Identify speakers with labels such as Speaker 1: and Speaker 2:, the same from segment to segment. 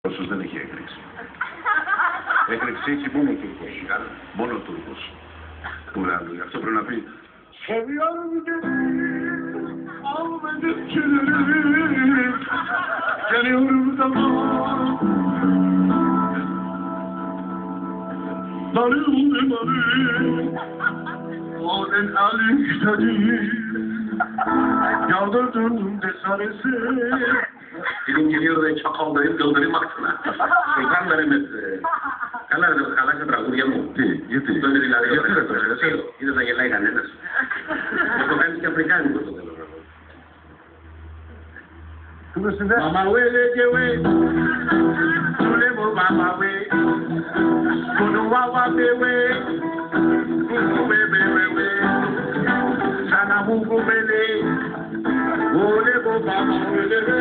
Speaker 1: Όσος δεν έχει έκρηξη. Έκρηξη έχει μόνο ο Τούρκος. Μόνο ο Τούρκος. Που λέει, γι' αυτό πρέπει να πει «Seviyorum gelirim, almadım gelirim, geliyorum zaman, darım darım, onen aliktedir, yağdırdım desaresi». Film geliyor ve çakaldayım, kıldırayım aksına. Şeytan veremez. Καλά σε τραγούδια μου. Γιατί.
Speaker 2: Το είναι δηλαδή για το είναι θα γελάει κανένας. Το κάνεις και αφρικάνικο το θέλω.
Speaker 1: Mama wele jewe, tulemo mama we, kunu wawa bewe, kunu we, sana mungu bele, ole bo mama wele we,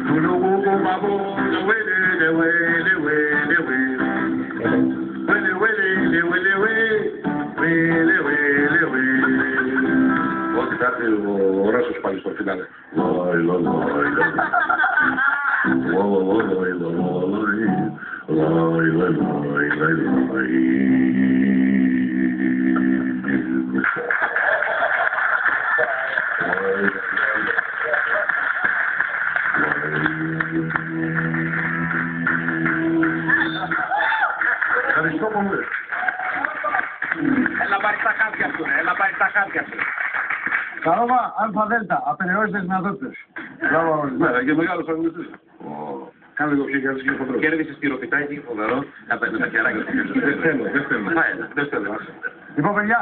Speaker 1: kunu mungu babo, wele we, Ό,τι θα έρθει ο Ρώσος πάλι στο φινάλε. Ευχαριστώ πολύ.
Speaker 2: Έλα πάρει τα χάπια σου, έλα πάρει τα χάπια σου.
Speaker 3: Καρόβα, αλφα δέλτα, απεριόριστες δυνατότητες. Μπράβο,
Speaker 1: ναι, και μεγάλος αγωνιστής. Κάνε λίγο πιο καλής και χοντρός.
Speaker 2: Κέρδισες τυροπιτάκι, φοβερό, με τα χεράκια σου.
Speaker 1: Δεν θέλω.
Speaker 3: Λοιπόν, παιδιά,